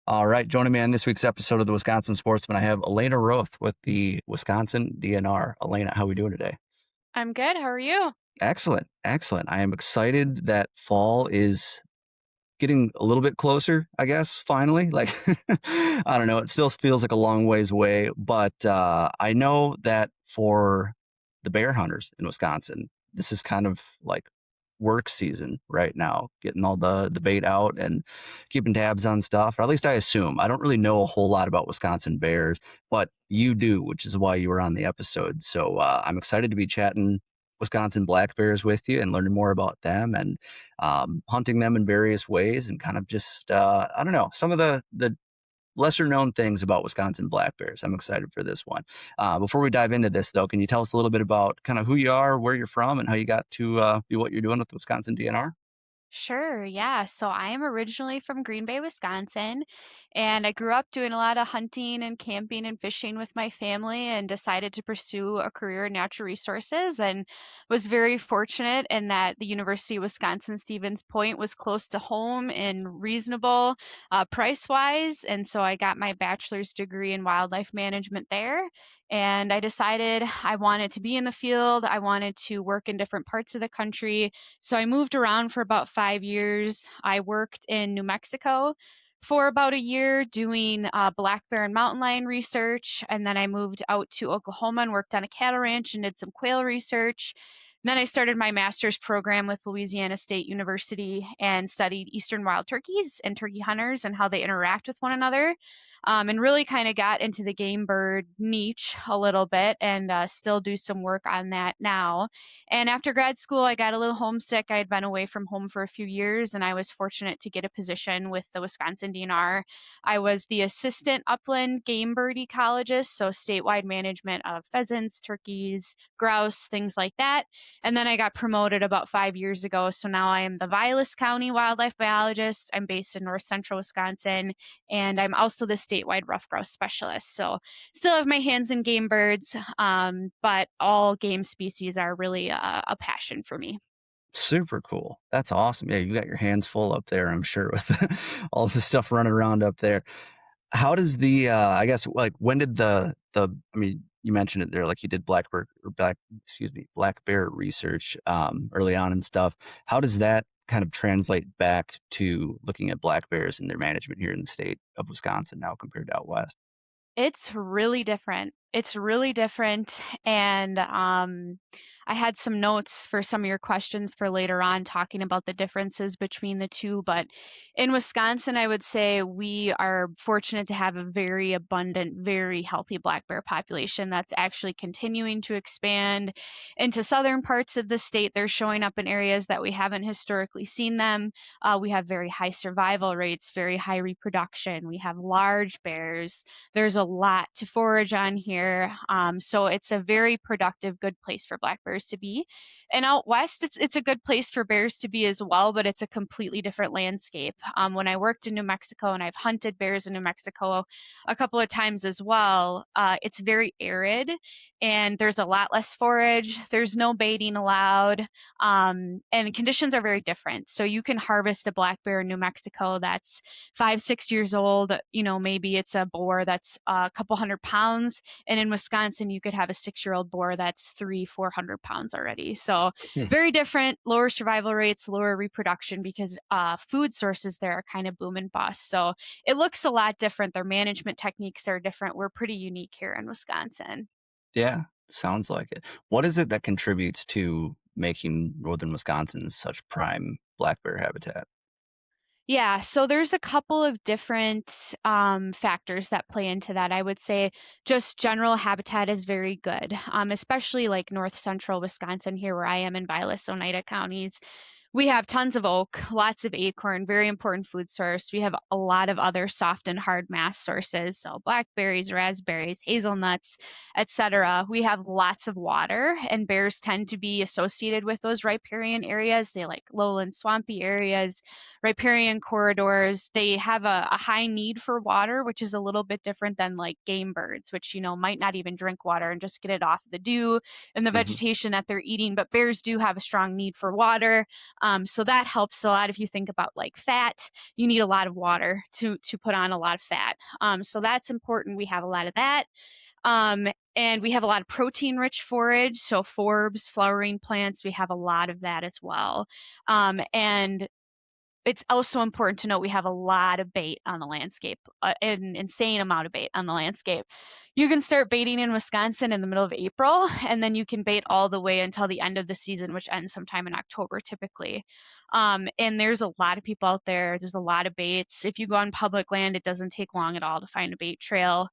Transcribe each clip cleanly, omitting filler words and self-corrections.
All right, joining me on this week's episode of the Wisconsin Sportsman, I have Alaina Roth with the Wisconsin DNR. Alaina, how are we doing today? I'm good. How are you? Excellent, excellent. I am excited that fall is getting a little bit closer, I guess, finally. Like, I don't know, it still feels like a long ways away, but I know that for the bear hunters in Wisconsin, this is kind of like work season right now, getting all the bait out and keeping tabs on stuff. Or at least I assume. I don't really know a whole lot about Wisconsin bears, but you do, which is why you were on the episode. So I'm excited to be chatting Wisconsin black bears with you and learning more about them and hunting them in various ways and kind of just I don't know, some of the lesser known things about Wisconsin black bears. I'm excited for this one. Before we dive into this, though, can you tell us a little bit about kind of who you are, where you're from, and how you got to do what you're doing with the Wisconsin DNR? Sure, yeah. So I am originally from Green Bay, Wisconsin, and I grew up doing a lot of hunting and camping and fishing with my family and decided to pursue a career in natural resources and was very fortunate in that the University of Wisconsin-Stevens Point was close to home and reasonable price-wise. And so I got my bachelor's degree in wildlife management there. And I decided I wanted to be in the field. I wanted to work in different parts of the country, so I moved around for about 5 years. I worked in New Mexico for about a year doing black bear and mountain lion research. And then I moved out to Oklahoma and worked on a cattle ranch and did some quail research. And then I started my master's program with Louisiana State University and studied eastern wild turkeys and turkey hunters and how they interact with one another. And really kind of got into the game bird niche a little bit and still do some work on that now. And after grad school, I got a little homesick. I had been away from home for a few years, and I was fortunate to get a position with the Wisconsin DNR. I was the assistant upland game bird ecologist, so statewide management of pheasants, turkeys, grouse, things like that. And then I got promoted about 5 years ago. So now I am the Vilas County Wildlife Biologist. I'm based in north central Wisconsin, and I'm also the statewide rough grouse specialist. So still have my hands in game birds, but all game species are really a passion for me. Super cool. That's awesome. Yeah, you got your hands full up there, I'm sure, with all the stuff running around up there. How does the I guess like when did the I mean you mentioned it there like you did black bear research early on and stuff. How does that kind of translate back to looking at black bears and their management here in the state of Wisconsin now compared to out west? It's really different. It's really different. And I had some notes for some of your questions for later on talking about the differences between the two. But in Wisconsin, I would say we are fortunate to have a very abundant, very healthy black bear population that's actually continuing to expand into southern parts of the state. They're showing up in areas that we haven't historically seen them. We have very high survival rates, very high reproduction. We have large bears. There's a lot to forage on here. So it's a very productive, good place for black bears to be. And out west, it's a good place for bears to be as well, but it's a completely different landscape. When I worked in New Mexico, and I've hunted bears in New Mexico a couple of times as well, it's very arid and there's a lot less forage. There's no baiting allowed. And conditions are very different. So you can harvest a black bear in New Mexico that's 5, 6 years old. Maybe it's a boar that's a couple 100 pounds. And in Wisconsin, you could have a 6-year-old boar that's 300, 400 pounds already. So Hmm. very different, lower survival rates, lower reproduction because food sources there are kind of boom and bust. So it looks a lot different. Their management techniques are different. We're pretty unique here in Wisconsin. Yeah, sounds like it. What is it that contributes to making northern Wisconsin such prime black bear habitat? Yeah, so there's a couple of different factors that play into that. I would say just general habitat is very good, especially like north central Wisconsin here where I am in Vilas, Oneida counties. We have tons of oak, lots of acorn, very important food source. We have a lot of other soft and hard mass sources, so blackberries, raspberries, hazelnuts, etc. We have lots of water, and bears tend to be associated with those riparian areas. They like lowland, swampy areas, riparian corridors. They have a high need for water, which is a little bit different than like game birds, which might not even drink water and just get it off the dew and the Hmm. vegetation that they're eating. But bears do have a strong need for water. So that helps a lot. If you think about like fat, you need a lot of water to put on a lot of fat. So that's important. We have a lot of that. Um, and we have a lot of protein rich forage. So forbs, flowering plants, we have a lot of that as well. And it's also important to note we have a lot of bait on the landscape, an insane amount of bait on the landscape. You can start baiting in Wisconsin in the middle of April, and then you can bait all the way until the end of the season, which ends sometime in October typically. And there's a lot of people out there. There's a lot of baits. If you go on public land, it doesn't take long at all to find a bait trail.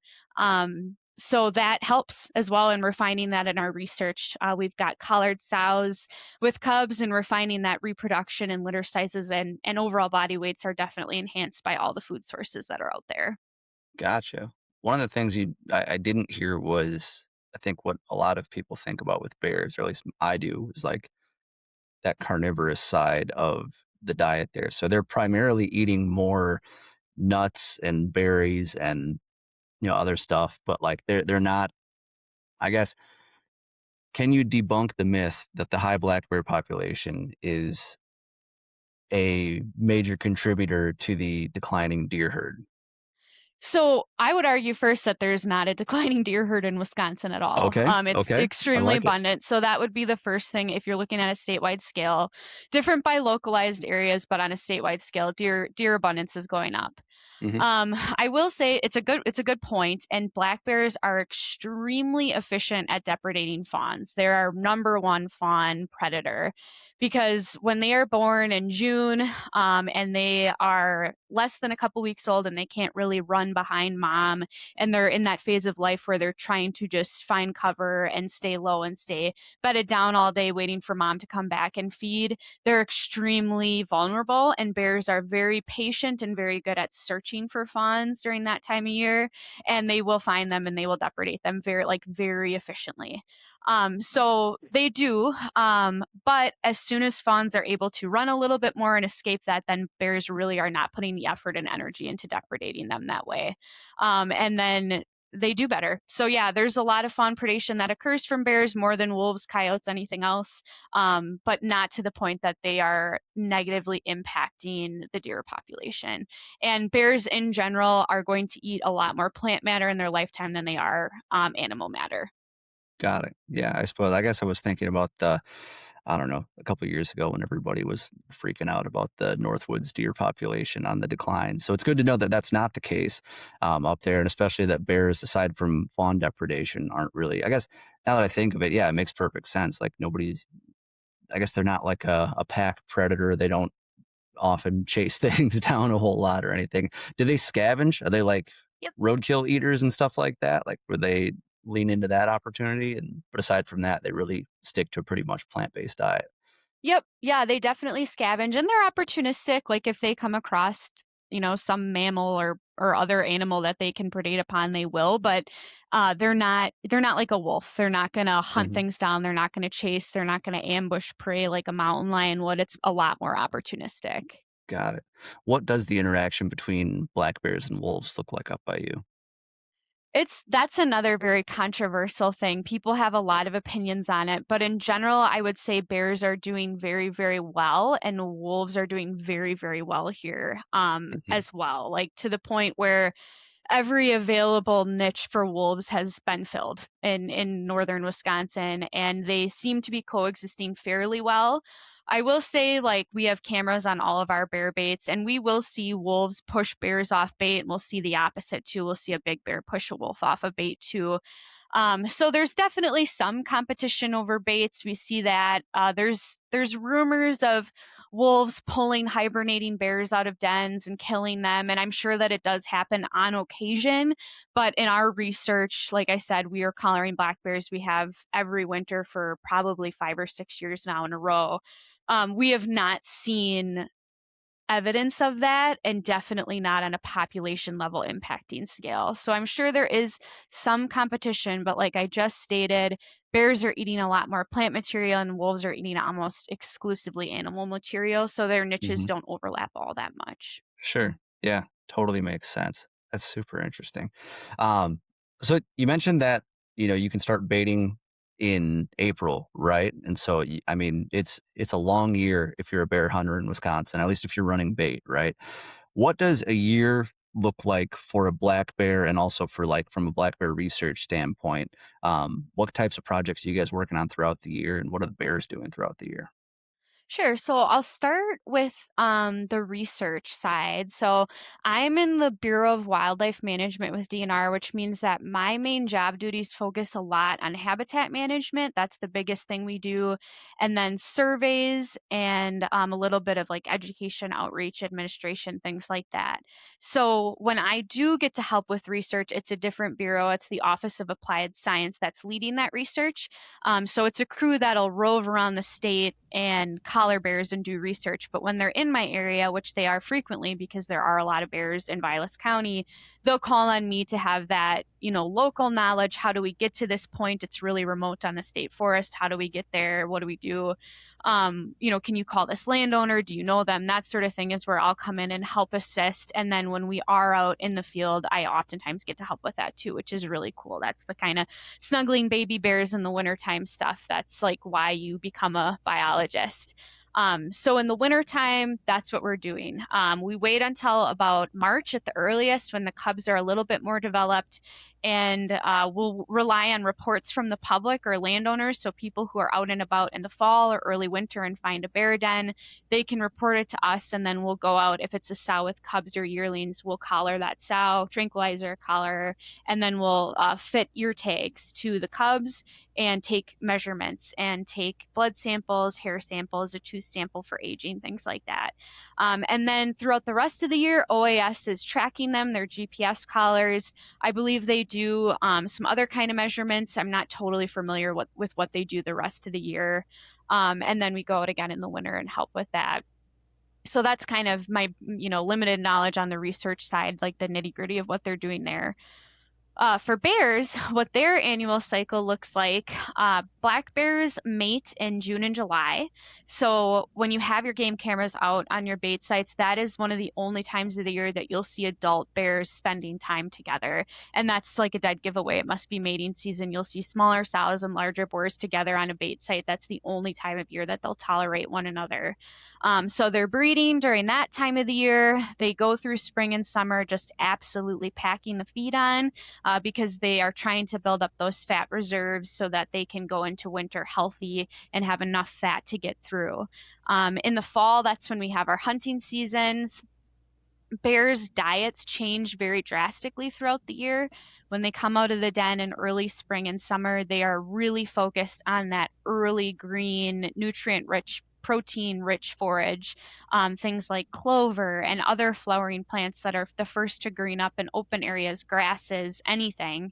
So that helps as well, and we're finding that in our research. We've got collared sows with cubs, and we're finding that reproduction and litter sizes and overall body weights are definitely enhanced by all the food sources that are out there. Gotcha. One of the things I didn't hear was, I think what a lot of people think about with bears, or at least I do, is like that carnivorous side of the diet there. So they're primarily eating more nuts and berries and, other stuff, but like they're not, I guess, can you debunk the myth that the high black bear population is a major contributor to the declining deer herd? So I would argue first that there's not a declining deer herd in Wisconsin at all. Okay, It's okay. I extremely like it. abundant. So that would be the first thing if you're looking at a statewide scale. Different by localized areas, but on a statewide scale, deer abundance is going up. Mhm. I will say it's a good point, and black bears are extremely efficient at depredating fawns. They're our number one fawn predator because when they are born in June, and they are less than a couple weeks old and they can't really run behind mom, and they're in that phase of life where they're trying to just find cover and stay low and stay bedded down all day waiting for mom to come back and feed, they're extremely vulnerable, and bears are very patient and very good at searching for fawns during that time of year, and they will find them and they will depredate them very efficiently. So they do, but as soon as fawns are able to run a little bit more and escape that, then bears really are not putting the effort and energy into depredating them that way. And then they do better. So yeah, there's a lot of fawn predation that occurs from bears more than wolves, coyotes, anything else, but not to the point that they are negatively impacting the deer population. And bears in general are going to eat a lot more plant matter in their lifetime than they are animal matter. Got it. Yeah, I suppose. I guess I was thinking about I don't know, a couple of years ago when everybody was freaking out about the Northwoods deer population on the decline. So it's good to know that that's not the case up there, and especially that bears, aside from fawn depredation, aren't really. I guess now that I think of it, yeah, it makes perfect sense. Like nobody's. I guess they're not like a pack predator. They don't often chase things down a whole lot or anything. Do they scavenge? Are they like Yep. roadkill eaters and stuff like that? Like would they lean into that opportunity? And but aside from that, they really stick to a pretty much plant-based diet. Yep. Yeah, they definitely scavenge and they're opportunistic. Like if they come across, some mammal or other animal that they can predate upon, they will. But they're not like a wolf. They're not gonna hunt Mhm. things down. They're not gonna chase. They're not gonna ambush prey like a mountain lion would. It's a lot more opportunistic. Got it. What does the interaction between black bears and wolves look like up by you? That's another very controversial thing. People have a lot of opinions on it, but in general, I would say bears are doing very well, and wolves are doing very well here, Mhm. as well. Like to the point where every available niche for wolves has been filled in northern Wisconsin, and they seem to be coexisting fairly well. I will say, like, we have cameras on all of our bear baits, and we will see wolves push bears off bait, and we'll see the opposite too. We'll see a big bear push a wolf off a bait too. So there's definitely some competition over baits. We see that there's rumors of wolves pulling hibernating bears out of dens and killing them, and I'm sure that it does happen on occasion. But in our research, like I said, we are collaring black bears. We have every winter for probably 5 or 6 years now in a row. We have not seen evidence of that, and definitely not on a population level impacting scale. So I'm sure there is some competition, but like I just stated, bears are eating a lot more plant material and wolves are eating almost exclusively animal material, so their niches Mhm. don't overlap all that much. Sure. Yeah, totally makes sense. That's super interesting. Um, so you mentioned that, you can start baiting in April, right? And so, I mean, it's a long year if you're a bear hunter in Wisconsin, at least if you're running bait, right? What does a year look like for a black bear, and also for like from a black bear research standpoint? What types of projects are you guys working on throughout the year, and what are the bears doing throughout the year? Sure. So I'll start with the research side. So I'm in the Bureau of Wildlife Management with DNR, which means that my main job duties focus a lot on habitat management. That's the biggest thing we do. And then surveys and a little bit of like education, outreach, administration, things like that. So when I do get to help with research, it's a different bureau. It's the Office of Applied Science that's leading that research. So it's a crew that'll rove around the state and collar bears and do research. But when they're in my area, which they are frequently because there are a lot of bears in Vilas County, they'll call on me to have that, local knowledge. How do we get to this point? It's really remote on the state forest. How do we get there? What do we do? Can you call this landowner? Do you know them? That sort of thing is where I'll come in and help assist. And then when we are out in the field, I oftentimes get to help with that too, which is really cool. That's the kind of snuggling baby bears in the wintertime stuff. That's like why you become a biologist. So in the wintertime, that's what we're doing. We wait until about March at the earliest when the cubs are a little bit more developed, and we'll rely on reports from the public or landowners. So people who are out and about in the fall or early winter and find a bear den, they can report it to us, and then we'll go out. If it's a sow with cubs or yearlings, we'll collar that sow, tranquilizer, collar, and then we'll fit ear tags to the cubs and take measurements and take blood samples, hair samples, a tooth sample for aging, things like that. And then throughout the rest of the year, OAS is tracking them, their GPS collars. I believe they do some other kind of measurements. I'm not totally familiar with what they do the rest of the year. And then we go out again in the winter and help with that. So that's kind of my, limited knowledge on the research side, like the nitty gritty of what they're doing there. For bears, what their annual cycle looks like, black bears mate in June and July. So when you have your game cameras out on your bait sites, that is one of the only times of the year that you'll see adult bears spending time together. And that's like a dead giveaway. It must be mating season. You'll see smaller sows and larger boars together on a bait site. That's the only time of year that they'll tolerate one another. So they're breeding during that time of the year. They go through spring and summer just absolutely packing the feed on because they are trying to build up those fat reserves so that they can go into winter healthy and have enough fat to get through. In the fall, that's when we have our hunting seasons. Bears' diets change very drastically throughout the year. When they come out of the den in early spring and summer, they are really focused on that early green, nutrient rich, protein rich forage, things like clover and other flowering plants that are the first to green up in open areas, grasses, anything.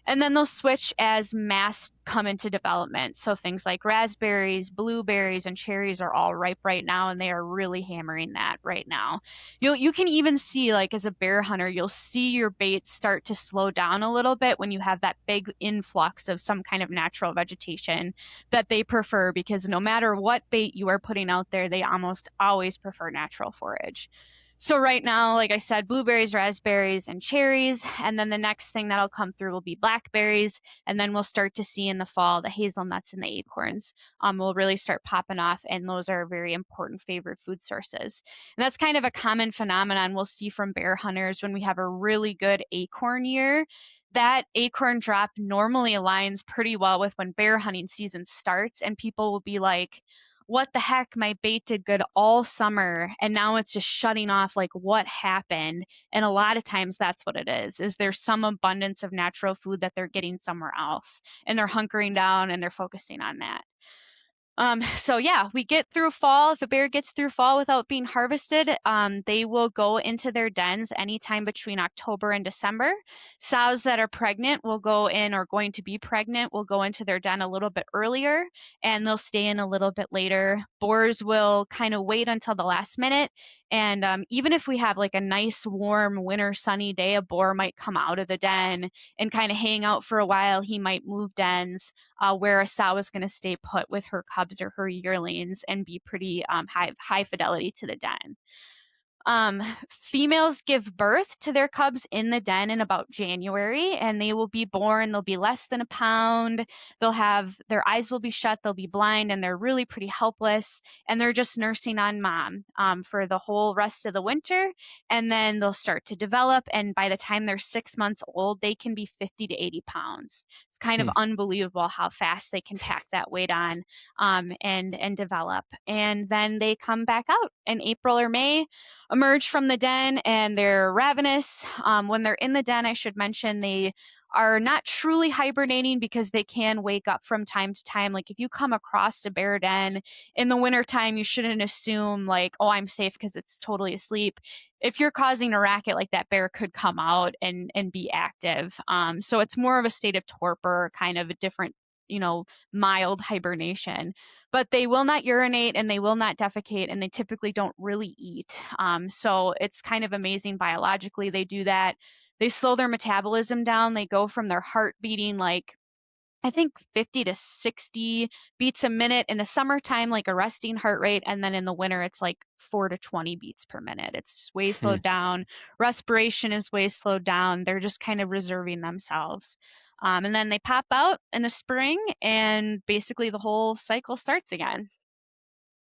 And then they'll switch as mass come into development. So things like raspberries, blueberries, and cherries are all ripe right now, and they are really hammering that right now. You can even see, like as a bear hunter, you'll see your baits start to slow down a little bit when you have that big influx of some kind of natural vegetation that they prefer, because no matter what bait you are putting out there, they almost always prefer natural forage. So right now, like I said, blueberries, raspberries, and cherries. And then the next thing that'll come through will be blackberries. And then we'll start to see in the fall the hazelnuts and the acorns will really start popping off. And those are very important favorite food sources. And that's kind of a common phenomenon we'll see from bear hunters when we have a really good acorn year. That acorn drop normally aligns pretty well with when bear hunting season starts, and people will be like, what the heck, my bait did good all summer and now it's just shutting off, like what happened? And a lot of times that's what it is there's some abundance of natural food that they're getting somewhere else, and they're hunkering down and they're focusing on that. So yeah, we get through fall. If a bear gets through fall without being harvested, they will go into their dens anytime between October and December. Sows that are pregnant will go in, or going to be pregnant, will go into their den a little bit earlier, and they'll stay in a little bit later. Boars will kind of wait until the last minute. And even if we have like a nice, warm, winter, sunny day, a boar might come out of the den and kind of hang out for a while. He might move dens, where a sow is going to stay put with her cubs or her yearlings and be pretty high fidelity to the den. Um, Females give birth to their cubs in the den in about January, and they will be born. They'll be less than a pound. They'll have their eyes will be shut. They'll be blind, and they're really pretty helpless. And they're just nursing on mom for the whole rest of the winter. And then they'll start to develop. And by the time they're 6 months old, they can be 50 to 80 pounds. It's kind of Hmm. unbelievable how fast they can pack that weight on and develop. And then they come back out in April or May, emerge from the den, and they're ravenous. When they're in the den, I should mention they are not truly hibernating because they can wake up from time to time. Like if you come across a bear den in the wintertime, you shouldn't assume like, oh, I'm safe because it's totally asleep. If you're causing a racket like that, bear could come out and be active. So it's more of a state of torpor, kind of a different, mild hibernation, but they will not urinate and they will not defecate and they typically don't really eat. So it's kind of amazing biologically they do that. They slow their metabolism down. They go from their heart beating like I think 50 to 60 beats a minute in the summertime, like a resting heart rate. And then in the winter, it's like 4 to 20 beats per minute. It's just way Hmm. slowed down. Respiration is way slowed down. They're just kind of reserving themselves. And then they pop out in the spring, and basically the whole cycle starts again.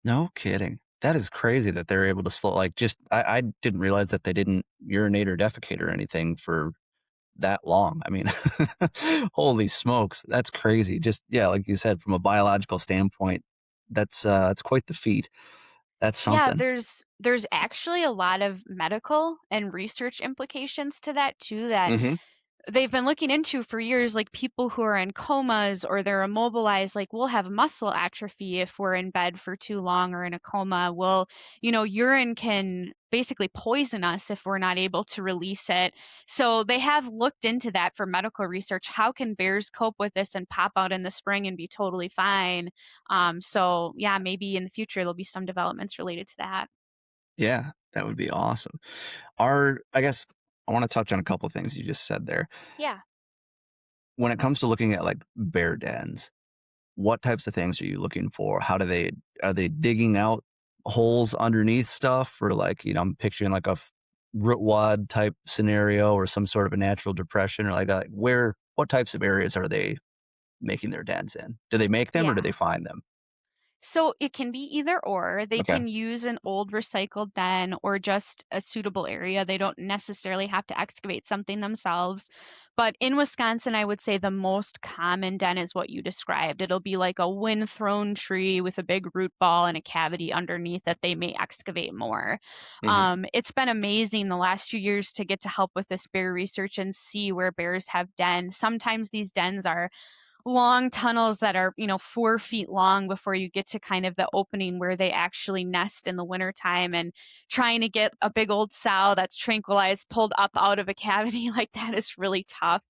No kidding. That is crazy that they're able to slow like just I didn't realize that they didn't urinate or defecate or anything for that long. I mean, holy smokes, that's crazy. Just yeah, like you said, from a biological standpoint, that's quite the feat. That's Yeah, something. there's actually a lot of medical and research implications to that too that Mhm. they've been looking into for years, like people who are in comas or they're immobilized, like we'll have muscle atrophy if we're in bed for too long or in a coma. Urine can basically poison us if we're not able to release it. So they have looked into that for medical research. How can bears cope with this and pop out in the spring and be totally fine? So yeah, maybe in the future there'll be some developments related to that. Yeah, that would be awesome. Are I guess I wanna touch on a couple things you just said there. Yeah. When it comes to looking at, like, bear dens, what types of things are you looking for? How do they are they digging out holes underneath stuff or like, I'm picturing like a root wad type scenario or some sort of a natural depression or like that. Where what types of areas are they making their dens in? Do they make them or do Yeah. they find them? So it can be either or. They Okay. can use an old recycled den or just a suitable area. They don't necessarily have to excavate something themselves. But in Wisconsin, I would say the most common den is what you described. It'll be like a wind thrown tree with a big root ball and a cavity underneath that they may excavate more. Hmm. It's been amazing the last few years to get to help with this bear research and see where bears have dens. Sometimes these dens are long tunnels that are 4 feet long before you get to kind of the opening where they actually nest in the wintertime, and trying to get a big old sow that's tranquilized pulled up out of a cavity like that is really tough.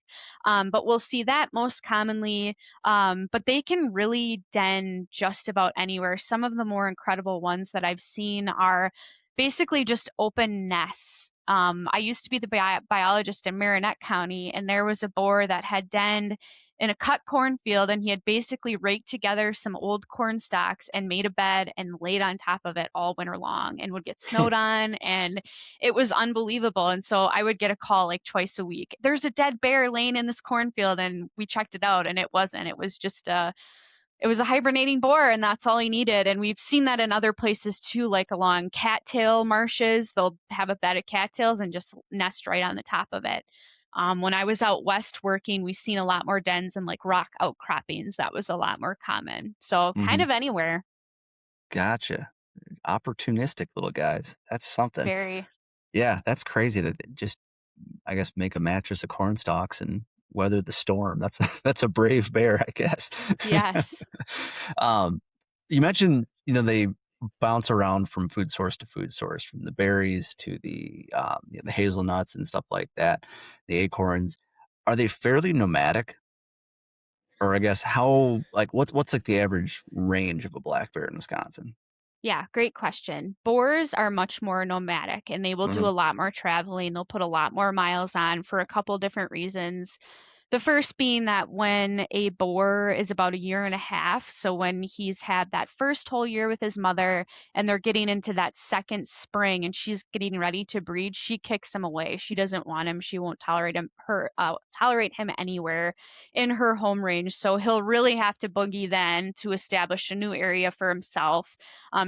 But we'll see that most commonly. But they can really den just about anywhere. Some of the more incredible ones that I've seen are basically just open nests. I used to be the biologist in Marinette County, and there was a boar that had denned in a cut cornfield, and he had basically raked together some old corn stalks and made a bed and laid on top of it all winter long and would get snowed on, and it was unbelievable. And so I would get a call like twice a week. There's a dead bear laying in this cornfield, and we checked it out and it wasn't. It was just a hibernating boar, and that's all he needed. And we've seen that in other places too, like along cattail marshes. They'll have a bed of cattails and just nest right on the top of it. When I was out west working, we've seen a lot more dens and like rock outcroppings. That was a lot more common. So kind Hmm. of anywhere. Gotcha. Opportunistic little guys. That's something. Very. Yeah, that's crazy that they just I guess make a mattress of corn stalks and weather the storm. That's that's a brave bear, I guess. Yes. um, you mentioned, they bounce around from food source to food source, from the berries to the hazelnuts and stuff like that, the acorns. Are they fairly nomadic? Or I guess how like what's like the average range of a black bear in Wisconsin? Yeah, great question. Boars are much more nomadic and they will do Hmm. a lot more traveling. They'll put a lot more miles on for a couple different reasons. The first being that when a boar is about a year and a half, so when he's had that first whole year with his mother and they're getting into that second spring and she's getting ready to breed, she kicks him away. She doesn't want him. She won't tolerate him anywhere in her home range. So he'll really have to boogie then to establish a new area for himself.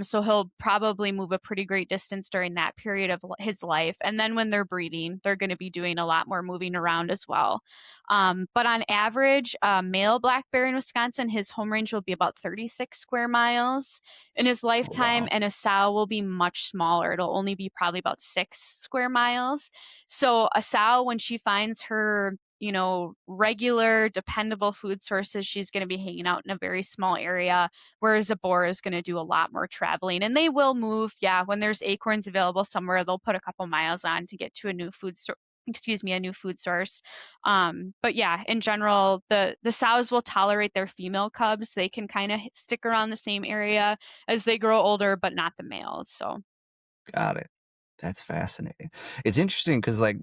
So he'll probably move a pretty great distance during that period of his life. And then when they're breeding, they're going to be doing a lot more moving around as well. But on average, a male black bear in Wisconsin, his home range will be about 36 square miles in his Oh, lifetime, wow. and a sow will be much smaller. It'll only be probably about 6 square miles. So a sow, when she finds her, regular, dependable food sources, she's going to be hanging out in a very small area, whereas a boar is going to do a lot more traveling. And they will move, yeah, when there's acorns available somewhere, they'll put a couple miles on to get to a new food source. Excuse me, a new food source. But yeah, in general, the sows will tolerate their female cubs. They can kind of stick around the same area as they grow older, but not the males. So Got it. That's fascinating. It's interesting because, like,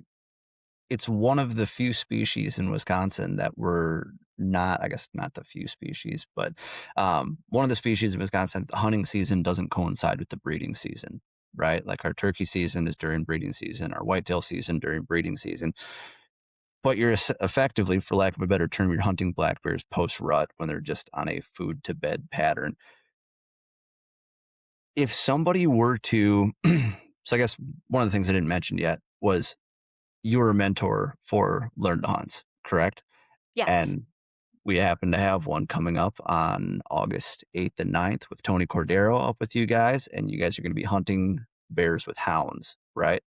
it's one of the few species in Wisconsin that were not, I guess, not the few species, but one of the species in Wisconsin, the hunting season doesn't coincide with the breeding season, right? Like our turkey season is during breeding season, our whitetail season during breeding season. But you're effectively, for lack of a better term, you're hunting black bears post rut when they're just on a food to bed pattern. If somebody were to, so I guess one of the things I didn't mention yet was you were a mentor for Learn to Hunts, correct? yes. And we happen to have one coming up on August 8th and 9th with Tony Cordero up with you guys, and you guys are going to be hunting bears with hounds, right?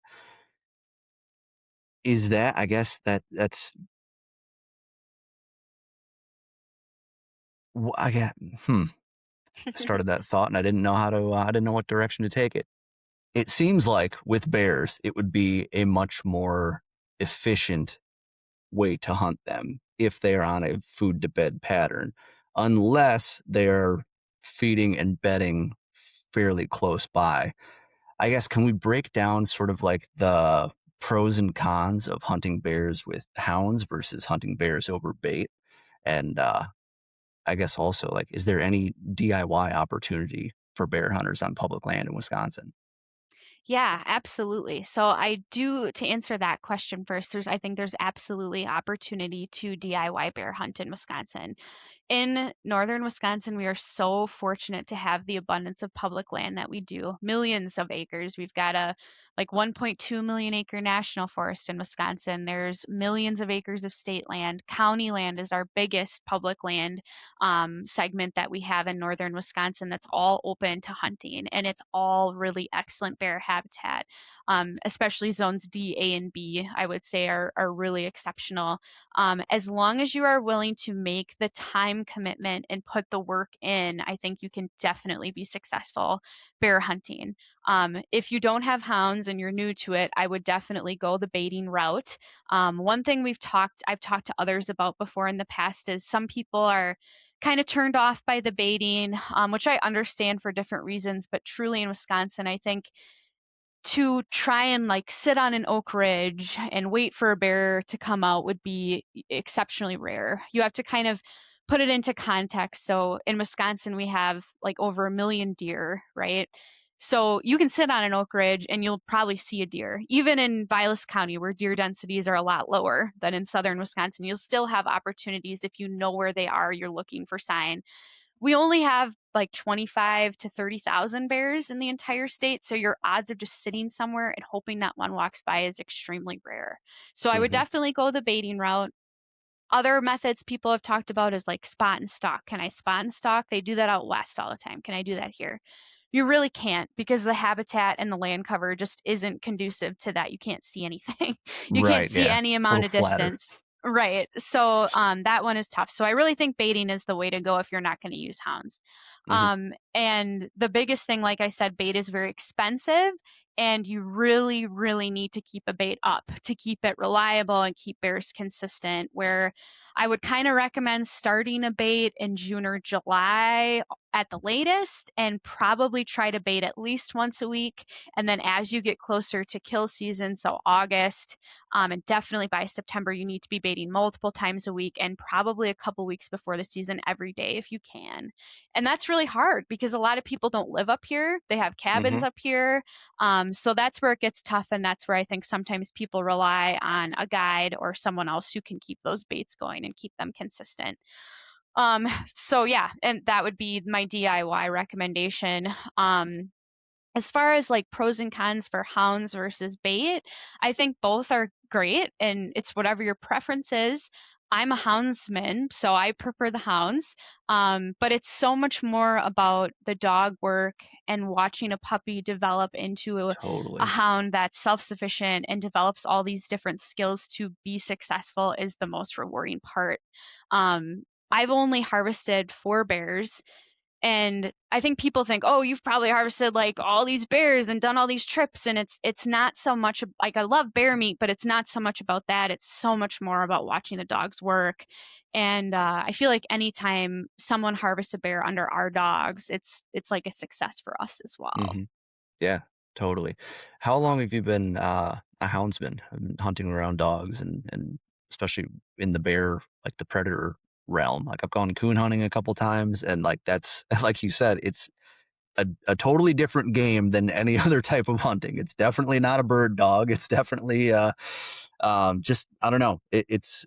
Is that, I guess that's, I got, hmm, started that thought and I didn't know how to, I didn't know what direction to take it. It seems like with bears, it would be a much more efficient way to hunt them if they are on a food to bed pattern, unless they're feeding and bedding fairly close by. I guess, can we break down sort of like the pros and cons of hunting bears with hounds versus hunting bears over bait? And I guess also, like, is there any DIY opportunity for bear hunters on public land in Wisconsin? Yeah, absolutely. So I do to answer that question first, I think there's absolutely opportunity to DIY bear hunt in Wisconsin. In northern Wisconsin, we are so fortunate to have the abundance of public land that we do. Millions of acres. We've got a like 1.2 million acre national forest in Wisconsin. There's millions of acres of state land. County land is our biggest public land segment that we have in northern Wisconsin that's all open to hunting, and it's all really excellent bear habitat. Especially zones D, A, and B, I would say are really exceptional. As long as you are willing to make the time commitment and put the work in, I think you can definitely be successful bear hunting. If you don't have hounds and you're new to it, I would definitely go the baiting route. One thing I've talked to others about before in the past is some people are kind of turned off by the baiting, which I understand for different reasons, but truly in Wisconsin, I think to try and like sit on an oak ridge and wait for a bear to come out would be exceptionally rare. You have to kind of put it into context. So in Wisconsin, we have like over a million deer, right? So you can sit on an oak ridge and you'll probably see a deer. Even in Vilas County, where deer densities are a lot lower than in southern Wisconsin, you'll still have opportunities if you know where they are, you're looking for sign. We only have like 25 to 30,000 bears in the entire state, so your odds of just sitting somewhere and hoping that one walks by is extremely rare. So I would Hmm. definitely go the baiting route. Other methods people have talked about is like spot and stalk. Can I spot and stalk? They do that out west all the time. Can I do that here? You really can't because the habitat and the land cover just isn't conducive to that. You can't see anything. You can't Right. see Yeah. any A amount little of flatter. distance. Right. So that one is tough. So I really think baiting is the way to go if you're not going to use hounds. Hmm. And the biggest thing, like I said, bait is very expensive, and you really, really need to keep a bait up to keep it reliable and keep bears consistent. Where I would kind of recommend starting a bait in June or July at the latest, and probably try to bait at least once a week. And then as you get closer to kill season, so August, and definitely by September, you need to be baiting multiple times a week and probably a couple weeks before the season every day if you can. And that's really hard because a lot of people don't live up here. They have cabins Hmm. up here. So that's where it gets tough. And that's where I think sometimes people rely on a guide or someone else who can keep those baits going and keep them consistent. So yeah, and that would be my DIY recommendation. As far as like pros and cons for hounds versus bait, I think both are great and it's whatever your preference is. I'm a houndsman, so I prefer the hounds. But it's so much more about the dog work and watching a puppy develop into a Totally. hound that's self sufficient and develops all these different skills to be successful is the most rewarding part. I've only harvested 4 bears, and I think people think, "Oh, you've probably harvested like all these bears and done all these trips." And it's not so much like I love bear meat, but it's not so much about that. It's so much more about watching the dogs work. And I feel like anytime someone harvests a bear under our dogs, it's like a success for us as well. Hmm. Yeah, totally. How long have you been a houndsman, hunting around dogs, and especially in the bear, like the predator realm? Like I've gone coon hunting a couple times, and like that's like you said, it's a totally different game than any other type of hunting. It's definitely not a bird dog. It's definitely just I don't know. It's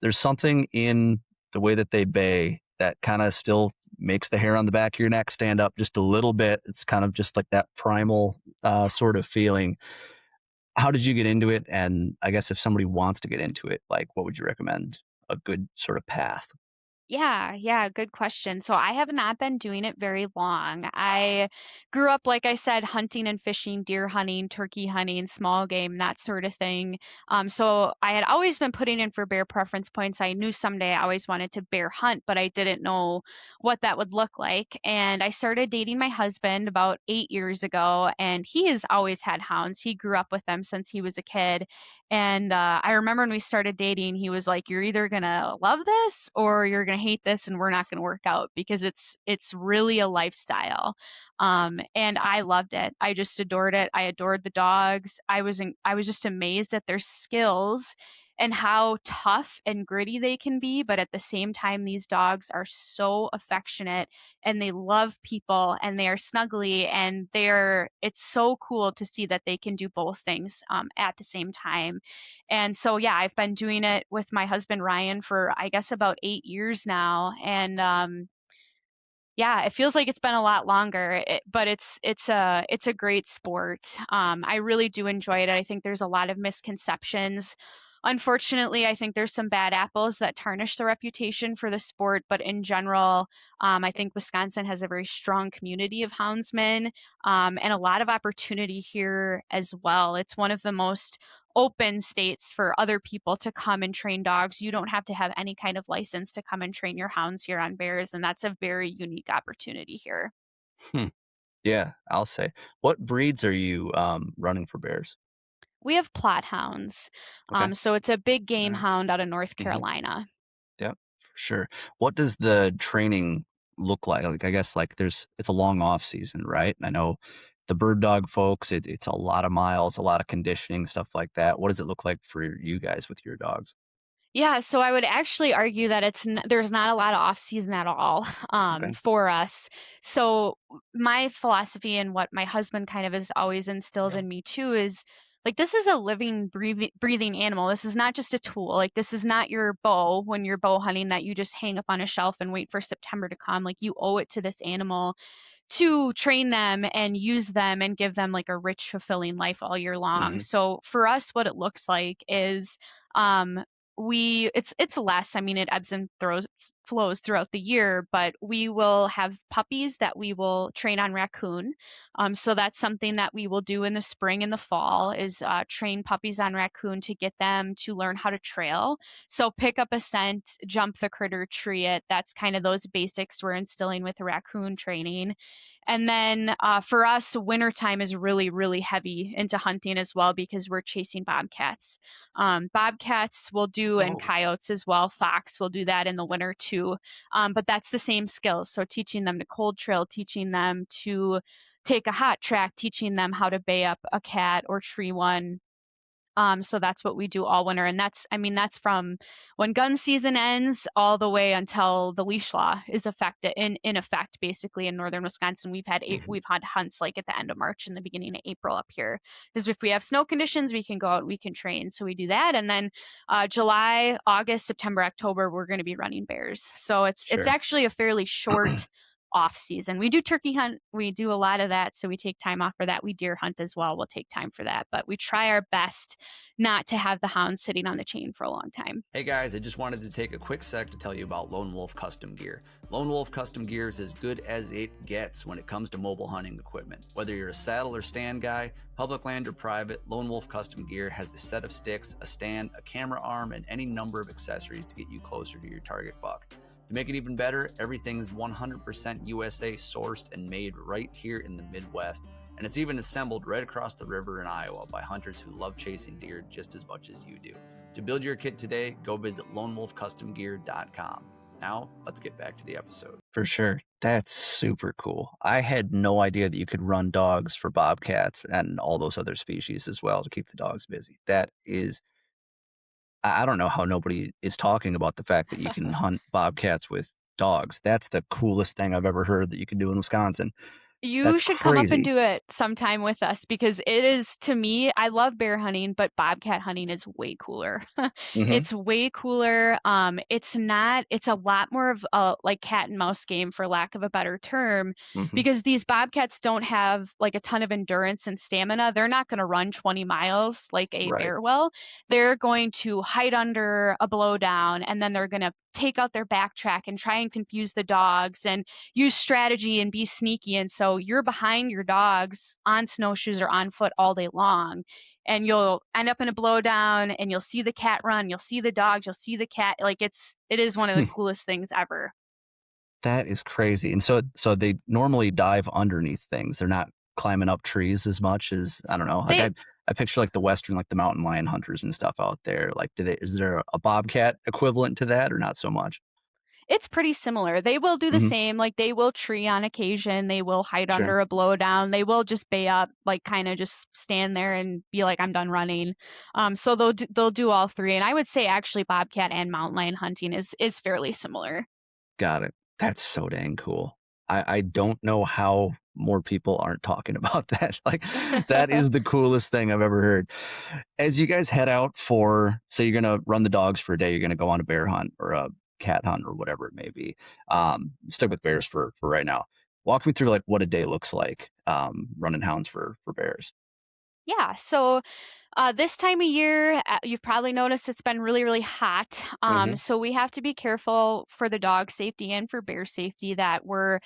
there's something in the way that they bay that kind of still makes the hair on the back of your neck stand up just a little bit. It's kind of just like that primal sort of feeling. How did you get into it? And I guess if somebody wants to get into it, like what would you recommend a good sort of path? Yeah, yeah, good question. So I have not been doing it very long. I grew up, like I said, hunting and fishing, deer hunting, turkey hunting, small game, that sort of thing. So I had always been putting in for bear preference points. I knew someday I always wanted to bear hunt, but I didn't know what that would look like. And I started dating my husband about 8 years ago, and he has always had hounds. He grew up with them since he was a kid. And I remember when we started dating, he was like, "You're either gonna love this or you're gonna hate this, and we're not gonna work out because it's really a lifestyle." And I loved it. I just adored it. I adored the dogs. I was just amazed at their skills and how tough and gritty they can be. But at the same time, these dogs are so affectionate and they love people and they are snuggly, and it's so cool to see that they can do both things at the same time. And so, yeah, I've been doing it with my husband Ryan for, I guess, about 8 years now. And yeah, it feels like it's been a lot longer, but it's a great sport. I really do enjoy it. I think there's a lot of misconceptions. Unfortunately, I think there's some bad apples that tarnish the reputation for the sport, but in general, I think Wisconsin has a very strong community of houndsmen, and a lot of opportunity here as well. It's one of the most open states for other people to come and train dogs. You don't have to have any kind of license to come and train your hounds here on bears, and that's a very unique opportunity here. Hmm. Yeah, I'll say. What breeds are you running for bears? We have plot hounds, Okay. so it's a big All game right. hound out of North Mm-hmm. Carolina. Yep, for sure. What does the training look like? Like, I guess, like, it's a long off season, right? I know the bird dog folks, it's a lot of miles, a lot of conditioning, stuff like that. What does it look like for you guys with your dogs? Yeah, so I would actually argue that there's not a lot of off season at all Okay. for us. So my philosophy and what my husband kind of has always instilled in me too is like this is a living, breathing animal. This is not just a tool. Like this is not your bow when you're bow hunting that you just hang up on a shelf and wait for September to come. Like you owe it to this animal to train them and use them and give them like a rich, fulfilling life all year long. Mhm. So for us, what it looks like is um, it's less. I mean, it ebbs and flows throughout the year, but we will have puppies that we will train on raccoon. So that's something that we will do in the spring and the fall is train puppies on raccoon to get them to learn how to trail. So pick up a scent, jump the critter, tree it. That's kind of those basics we're instilling with the raccoon training. And then for us, wintertime is really, really heavy into hunting as well because we're chasing bobcats. Bobcats will do, and Oh, coyotes as well. Fox will do that in the winter too. But that's the same skills. So teaching them to cold trail, teaching them to take a hot track, teaching them how to bay up a cat or tree one. So that's what we do all winter. And that's, I mean, that's from when gun season ends all the way until the leash law is in effect, basically in northern Wisconsin. mhm, we've had hunts like at the end of March and the beginning of April up here. Because if we have snow conditions, we can go out, we can train. So we do that. And then July, August, September, October, we're going to be running bears. So it's sure. actually a fairly short off season. We do turkey hunt. We do a lot of that. So we take time off for that. We deer hunt as well. We'll take time for that. But we try our best not to have the hounds sitting on the chain for a long time. Hey guys, I just wanted to take a quick sec to tell you about Lone Wolf Custom Gear. Lone Wolf Custom Gear is as good as it gets when it comes to mobile hunting equipment. Whether you're a saddle or stand guy, public land or private, Lone Wolf Custom Gear has a set of sticks, a stand, a camera arm, and any number of accessories to get you closer to your target buck. To make it even better, everything is 100% USA sourced and made right here in the Midwest. And it's even assembled right across the river in Iowa by hunters who love chasing deer just as much as you do. To build your kit today, go visit lonewolfcustomgear.com. Now, let's get back to the episode. For sure. That's super cool. I had no idea that you could run dogs for bobcats and all those other species as well to keep the dogs busy. That is, I don't know how nobody is talking about the fact that you can hunt bobcats with dogs. That's the coolest thing I've ever heard that you can do in Wisconsin. You That's should come up and crazy. do it sometime with us because it is, to me, I love bear hunting, but bobcat hunting is way cooler. Hmm. It's way cooler. It's not, it's a lot more of a like cat and mouse game, for lack of a better term, Hmm. because these bobcats don't have like a ton of endurance and stamina. They're not going to run 20 miles like a Right. bear will. They're going to hide under a blowdown and then they're going to take out their backtrack and try and confuse the dogs and use strategy and be sneaky. And so you're behind your dogs on snowshoes or on foot all day long. And you'll end up in a blowdown and you'll see the cat run, you'll see the dogs, you'll see the cat. Like it is one of the coolest things ever. That is crazy. And so they normally dive underneath things. They're not climbing up trees as much as I don't know. Like They I picture like the western, like the mountain lion hunters and stuff out there. Like, is there a bobcat equivalent to that or not so much? It's pretty similar. They will do the Hmm. same, like they will tree on occasion, they will hide Sure. under a blowdown, they will just bay up, like kind of just stand there and be like, I'm done running. So they'll do all three, and I would say actually bobcat and mountain lion hunting is fairly similar. Got it. That's so dang cool. I don't know how more people aren't talking about that. Like, that is the coolest thing I've ever heard. As you guys head out for, say, you're gonna run the dogs for a day, you're gonna go on a bear hunt or a cat hunt or whatever it may be. Stick with bears for right now. Walk me through like what a day looks like running hounds for bears. Yeah, so this time of year, you've probably noticed it's been really, really hot. Hmm. So we have to be careful for the dog safety and for bear safety that we're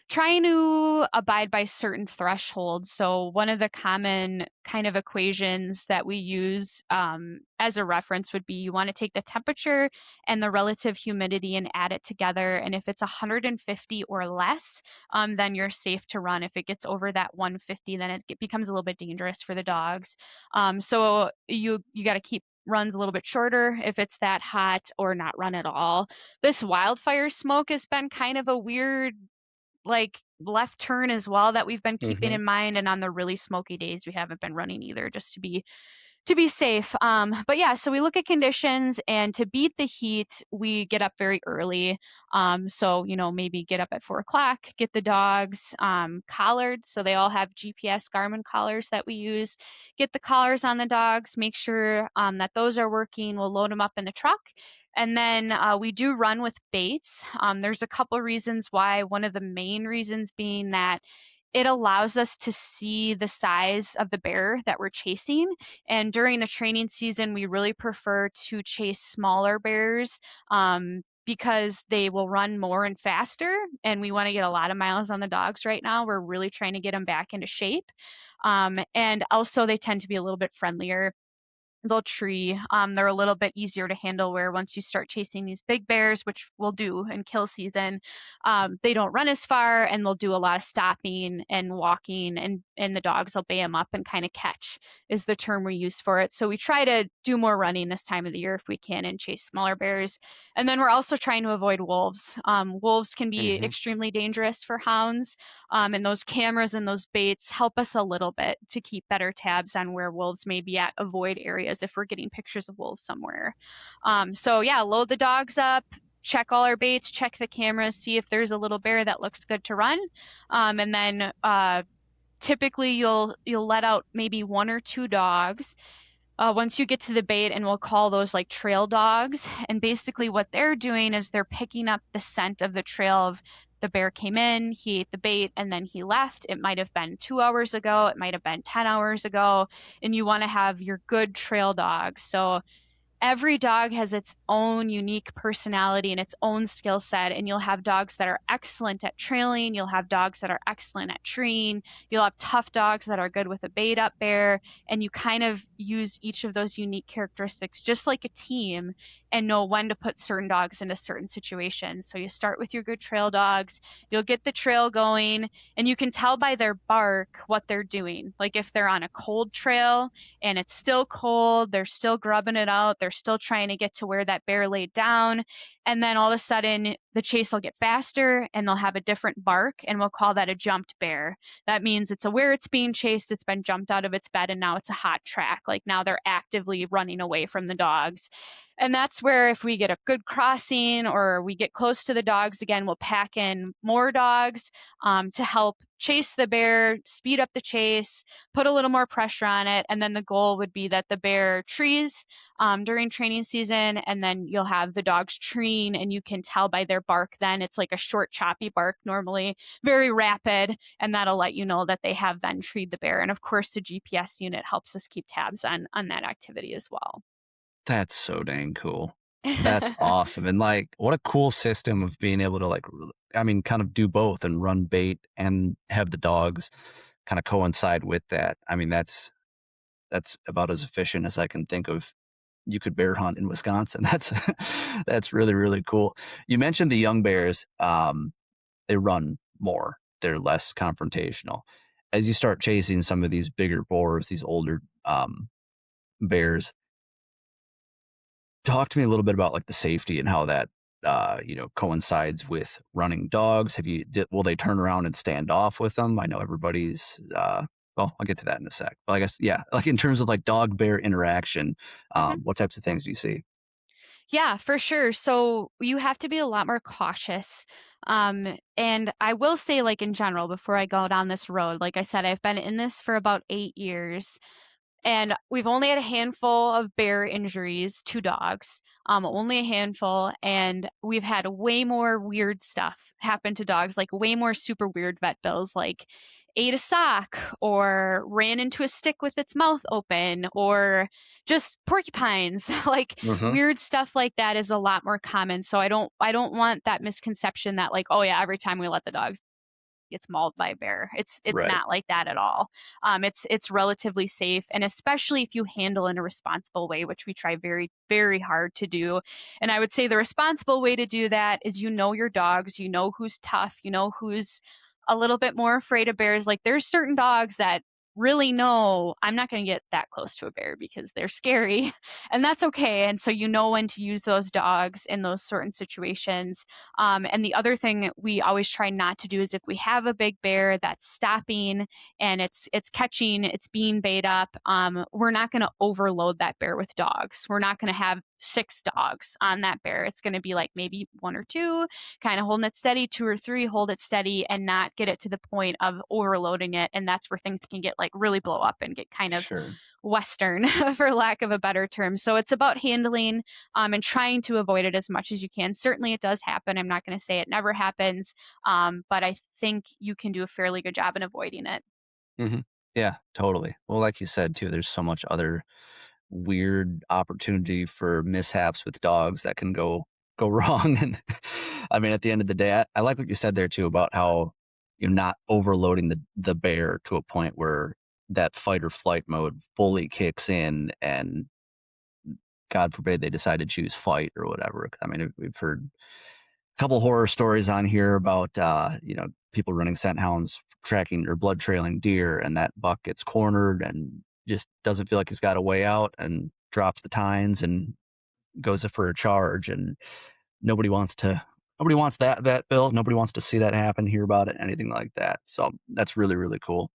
trying to abide by certain thresholds. So one of the common kind of equations that we use as a reference would be you want to take the temperature and the relative humidity and add it together. And if it's 150 or less, then you're safe to run. If it gets over that 150, then becomes a little bit dangerous for the dogs. So you got to keep runs a little bit shorter if it's that hot or not run at all. This wildfire smoke has been kind of a weird like left turn as well that we've been keeping Hmm. in mind, and on the really smoky days we haven't been running either, just to be safe. But yeah, so we look at conditions, and to beat the heat, we get up very early. So maybe get up at 4 o'clock, get the dogs collared, so they all have GPS Garmin collars that we use. Get the collars on the dogs, make sure that those are working. We'll load them up in the truck. And then we do run with baits. There's a couple reasons why. One of the main reasons being that it allows us to see the size of the bear that we're chasing. And during the training season, we really prefer to chase smaller bears because they will run more and faster. And we want to get a lot of miles on the dogs right now. We're really trying to get them back into shape. And also, they tend to be a little bit friendlier they'll tree. They're a little bit easier to handle where once you start chasing these big bears, which we'll do in kill season, they don't run as far and they'll do a lot of stopping and walking and the dogs will bay them up and kind of catch is the term we use for it. So we try to do more running this time of the year if we can and chase smaller bears. And then we're also trying to avoid wolves. Wolves can be Hmm. extremely dangerous for hounds. And those cameras and those baits help us a little bit to keep better tabs on where wolves may be at, avoid areas if we're getting pictures of wolves somewhere. So yeah, load the dogs up, check all our baits, check the cameras, see if there's a little bear that looks good to run, and then typically you'll let out maybe one or two dogs once you get to the bait, and we'll call those like trail dogs. And basically, what they're doing is they're picking up the scent of the trail of the bear came in, he ate the bait, and then he left. It might have been 2 hours ago, it might have been 10 hours ago, and you want to have your good trail dogs. So every dog has its own unique personality and its own skill set. And you'll have dogs that are excellent at trailing. You'll have dogs that are excellent at treeing. You'll have tough dogs that are good with a bait up bear. And you kind of use each of those unique characteristics just like a team and know when to put certain dogs into certain situations. So you start with your good trail dogs. You'll get the trail going and you can tell by their bark what they're doing. Like if they're on a cold trail, and it's still cold. They're still grubbing it out. They're still trying to get to where that bear laid down. And then all of a sudden, the chase will get faster and they'll have a different bark, and we'll call that a jumped bear. That means it's aware it's being chased, it's been jumped out of its bed, and now it's a hot track. Like now they're actively running away from the dogs. And that's where, if we get a good crossing or we get close to the dogs again, we'll pack in more dogs to help chase the bear, speed up the chase, put a little more pressure on it. And then the goal would be that the bear trees during training season, and then you'll have the dogs treeing, and you can tell by their bark then. It's like a short, choppy bark, normally very rapid, and that'll let you know that they have then treed the bear. And of course, the GPS unit helps us keep tabs on that activity as well. That's so dang cool. That's awesome. And like, what a cool system of being able to I mean, kind of do both and run bait and have the dogs kind of coincide with that. I mean, that's about as efficient as I can think of. You could bear hunt in Wisconsin. That's really, really cool. You mentioned the young bears. They run more. They're less confrontational. As you start chasing some of these bigger boars, these older bears, talk to me a little bit about like the safety and how that coincides with running dogs. Will they turn around and stand off with them? I know everybody's well, I'll get to that in a sec. But I guess yeah, like in terms of like dog bear interaction, Mhm. what types of things do you see? Yeah, for sure. So you have to be a lot more cautious. And I will say, like in general, before I go down this road, like I said, I've been in this for about 8 years. And we've only had a handful of bear injuries to dogs, only a handful. And we've had way more weird stuff happen to dogs, like way more super weird vet bills, like ate a sock or ran into a stick with its mouth open or just porcupines. Like Hmm. weird stuff like that is a lot more common. So I don't want that misconception that like, oh yeah, every time we let the dogs gets mauled by a bear. It's Right. not like that at all. It's relatively safe, and especially if you handle in a responsible way, which we try very very hard to do. And I would say the responsible way to do that is you know your dogs, you know who's tough, you know who's a little bit more afraid of bears. Like there's certain dogs that really know I'm not going to get that close to a bear because they're scary and that's okay. And so you know when to use those dogs in those certain situations. And the other thing that we always try not to do is if we have a big bear that's stopping and it's catching, it's being bait up, we're not going to overload that bear with dogs. We're not going to have 6 dogs on that bear. It's going to be like maybe one or two, kind of holding it steady, two or three, hold it steady, and not get it to the point of overloading it. And that's where things can get like really blow up and get kind of Sure. Western, for lack of a better term. So it's about handling and trying to avoid it as much as you can. Certainly, it does happen. I'm not going to say it never happens, but I think you can do a fairly good job in avoiding it. Hmm. Yeah, totally. Well, like you said too, there's so much other weird opportunity for mishaps with dogs that can go wrong. And I mean, at the end of the day, I like what you said there too about how you're not overloading the bear to a point where that fight or flight mode fully kicks in and God forbid they decide to choose fight or whatever. I mean, we've heard a couple horror stories on here about, people running scent hounds tracking or blood trailing deer, and that buck gets cornered and just doesn't feel like he's got a way out and drops the tines and goes for a charge. And nobody wants to, nobody wants that vet bill. Nobody wants to see that happen, hear about it, anything like that. So that's really, really cool.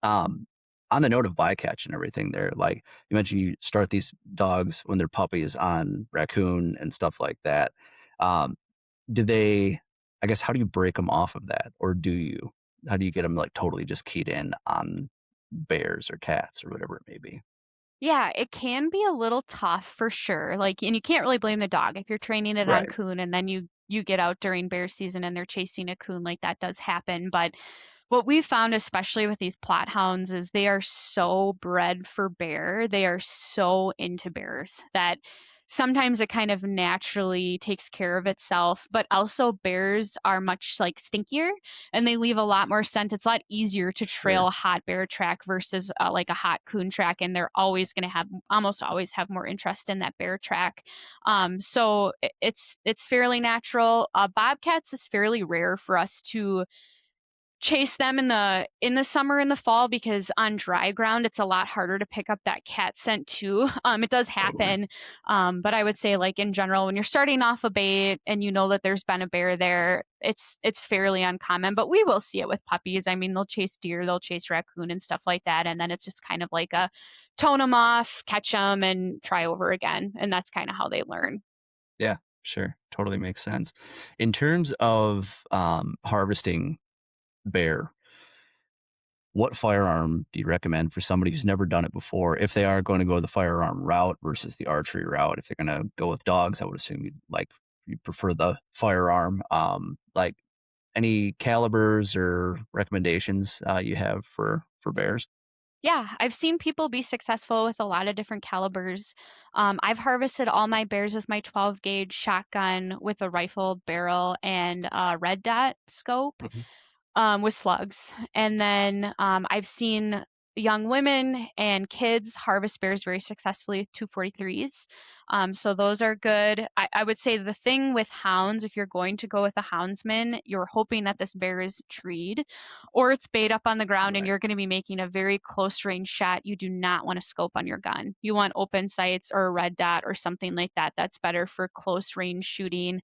Um, on the note of bycatch and everything there, like you mentioned, you start these dogs when they're puppies on raccoon and stuff like that. Um, do they, I guess, how do you break them off of that? Or do you, how do you get them like totally just keyed in on bears or cats or whatever it may be? Yeah, it can be a little tough for sure. Like, and you can't really blame the dog if you're training it on Right. coon and then you get out during bear season and they're chasing a coon, like that does happen. But what we found, especially with these plot hounds, is they are so bred for bear. They are so into bears that sometimes it kind of naturally takes care of itself. But also, bears are much like stinkier and they leave a lot more scent. It's a lot easier to trail Sure. a hot bear track versus like a hot coon track, and they're always going to have almost always have more interest in that bear track. So it's fairly natural. Bobcats is fairly rare for us to chase them in the summer and the fall because on dry ground it's a lot harder to pick up that cat scent too. It does Totally. happen, but I would say like in general when you're starting off a bait and you know that there's been a bear there, it's fairly uncommon. But we will see it with puppies. I mean, they'll chase deer, they'll chase raccoon and stuff like that, and then it's just kind of like a tone them off, catch them, and try over again, and that's kind of how they learn. Yeah, sure. Totally makes sense. In terms of harvesting bear, what firearm do you recommend for somebody who's never done it before? If they are going to go the firearm route versus the archery route, if they're going to go with dogs, I would assume you prefer the firearm. Like any calibers or recommendations you have for bears? Yeah, I've seen people be successful with a lot of different calibers. I've harvested all my bears with my 12 gauge shotgun with a rifled barrel and a red dot scope Mhm. with slugs. And then I've seen young women and kids harvest bears very successfully with 243s. So those are good. I would say the thing with hounds, if you're going to go with a houndsman, you're hoping that this bear is treed or it's bayed up on the ground and Right. you're going to be making a very close range shot. You do not want to scope on your gun. You want open sights or a red dot or something like that. That's better for close range shooting.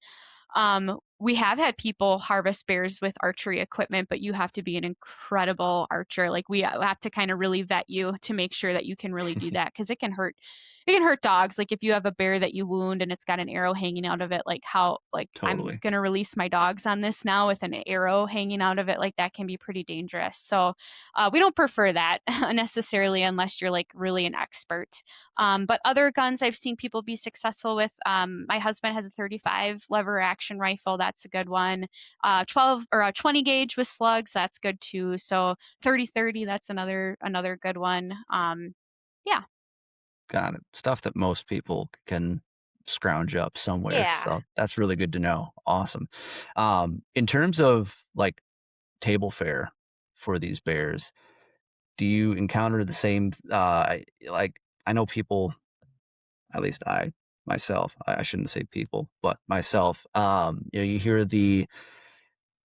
We have had people harvest bears with archery equipment, but you have to be an incredible archer. Like we have to kind of really vet you to make sure that you can really do that because it can hurt. It can hurt dogs. Like if you have a bear that you wound and it's got an arrow hanging out of it, like how like I'm Totally. gonna release my dogs on this now with an arrow hanging out of it, like that can be pretty dangerous. So we don't prefer that necessarily unless you're like really an expert. But other guns I've seen people be successful with. My husband has a 35 lever action rifle. That's a good one. 12 or a 20 gauge with slugs. That's good too. So 30-30. That's another good one. Yeah. Got it. Stuff that most people can scrounge up somewhere. Yeah. So that's really good to know. Awesome. In terms of like table fare for these bears, do you encounter the same, like, I know people, at least I myself, I shouldn't say people, but myself, you hear the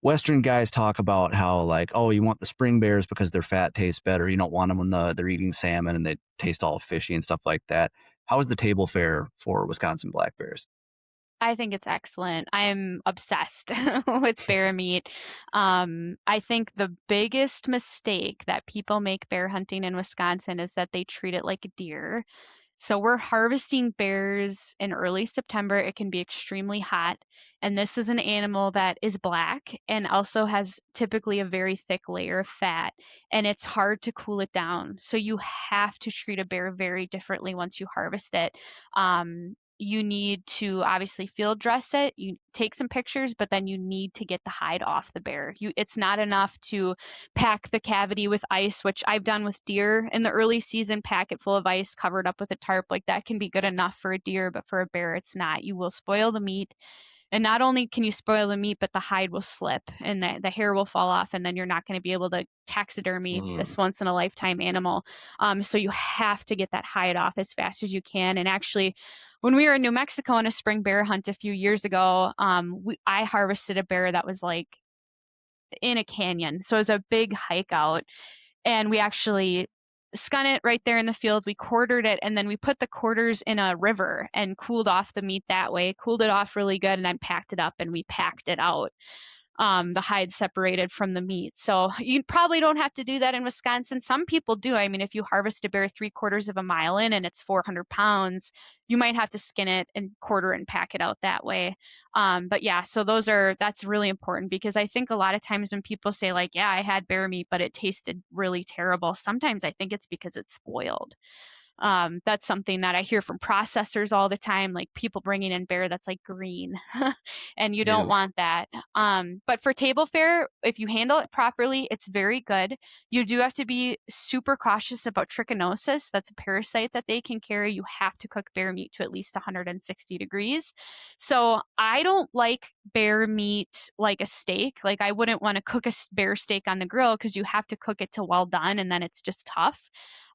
Western guys talk about how like, oh, you want the spring bears because their fat tastes better. You don't want them when they're eating salmon and they taste all fishy and stuff like that. How is the table fare for Wisconsin black bears? I think it's excellent. I'm obsessed with bear meat. I think the biggest mistake that people make bear hunting in Wisconsin is that they treat it like a deer. So we're harvesting bears in early September. It can be extremely hot. And this is an animal that is black and also has typically a very thick layer of fat. And it's hard to cool it down. So you have to treat a bear very differently once you harvest it. You need to obviously field dress it. You take some pictures, but then you need to get the hide off the bear. It's not enough to pack the cavity with ice, which I've done with deer in the early season, pack it full of ice, covered up with a tarp. Like that can be good enough for a deer, but for a bear, it's not. You will spoil the meat. And not only can you spoil the meat, but the hide will slip and the hair will fall off, and then you're not going to be able to taxidermy Ugh. this once in a lifetime animal. So you have to get that hide off as fast as you can. And actually, when we were in New Mexico on a spring bear hunt a few years ago, I harvested a bear that was like in a canyon. So it was a big hike out, and we actually skun it right there in the field. We quartered it, and then we put the quarters in a river and cooled off the meat that way, cooled it off really good, and then packed it up and we packed it out, the hide separated from the meat. So you probably don't have to do that in Wisconsin. Some people do. I mean, if you harvest a bear 3/4 of a mile in and it's 400 pounds, you might have to skin it and quarter and pack it out that way. But yeah, so that's really important because I think a lot of times when people say like, yeah, I had bear meat, but it tasted really terrible. Sometimes I think it's because it's spoiled. That's something that I hear from processors all the time, like people bringing in bear that's like green, and you don't Ew. want that. But for table fare, if you handle it properly, it's very good. You do have to be super cautious about trichinosis. That's a parasite that they can carry. You have to cook bear meat to at least 160 degrees. So I don't like bear meat like a steak. Like I wouldn't want to cook a bear steak on the grill because you have to cook it to well done, and then it's just tough.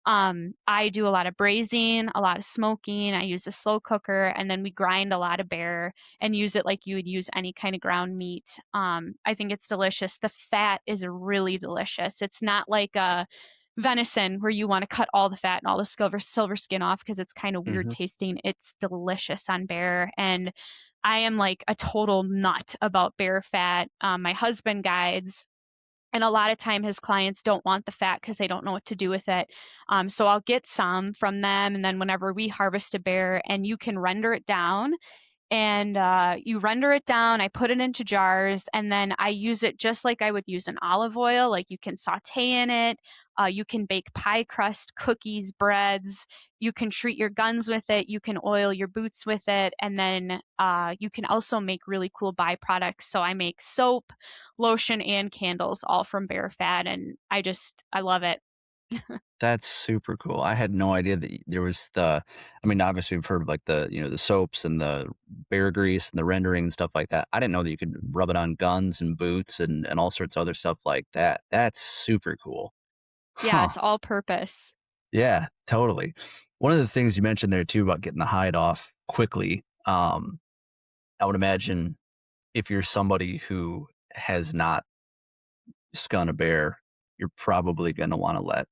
I do a lot of braising, a lot of smoking. I use a slow cooker, and then we grind a lot of bear and use it like you would use any kind of ground meat. I think it's delicious. The fat is really delicious. It's not like a venison where you want to cut all the fat and all the silver skin off because it's kind of weird Mhm. tasting. It's delicious on bear, and I am like a total nut about bear fat. My husband guides, and a lot of time his clients don't want the fat because they don't know what to do with it. So I'll get some from them, and then whenever we harvest a bear, and you can render it down, and you render it down. I put it into jars, and then I use it just like I would use an olive oil. Like you can saute in it. You can bake pie crust, cookies, breads. You can treat your guns with it. You can oil your boots with it, and then you can also make really cool byproducts. So I make soap, lotion, and candles all from bear fat, and I love it. That's super cool. I had no idea that there was I mean, obviously we've heard of like the soaps and the bear grease and the rendering and stuff like that. I didn't know that you could rub it on guns and boots and all sorts of other stuff like that. That's super cool. Yeah, Huh. it's all purpose. Yeah, totally. One of the things you mentioned there too about getting the hide off quickly, I would imagine if you're somebody who has not skun a bear, you're probably gonna wanna let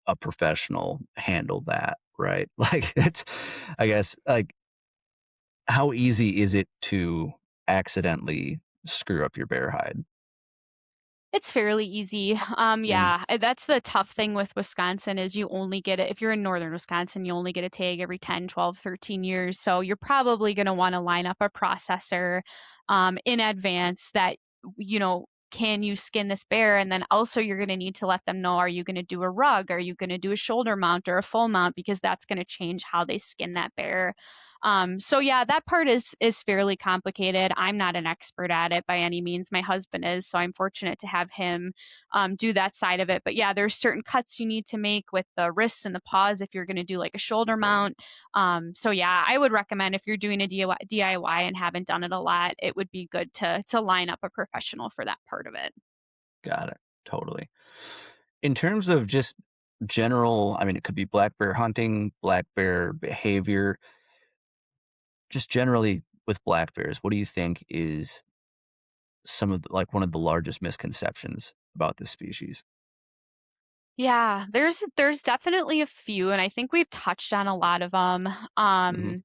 a professional handle that, right? Like, it's I guess, like, how easy is it to accidentally screw up your bear hide? It's fairly easy. Yeah. Yeah, that's the tough thing with Wisconsin is you only get it if you're in northern Wisconsin, you only get a tag every 10, 12, 13 years. So you're probably going to want to line up a processor in advance that, can you skin this bear? And then also you're going to need to let them know, are you going to do a rug? Are you going to do a shoulder mount or a full mount? Because that's going to change how they skin that bear. So yeah, that part is fairly complicated. I'm not an expert at it by any means. My husband is, so I'm fortunate to have him do that side of it. But yeah, there's certain cuts you need to make with the wrists and the paws if you're going to do like a shoulder mount. So yeah, I would recommend if you're doing a DIY and haven't done it a lot, it would be good to line up a professional for that part of it. Got it. Totally. In terms of just general, I mean, it could be black bear hunting, black bear behavior, just generally with black bears, what do you think is one of the largest misconceptions about this species? Yeah, there's definitely a few, and I think we've touched on a lot of them. Mhm.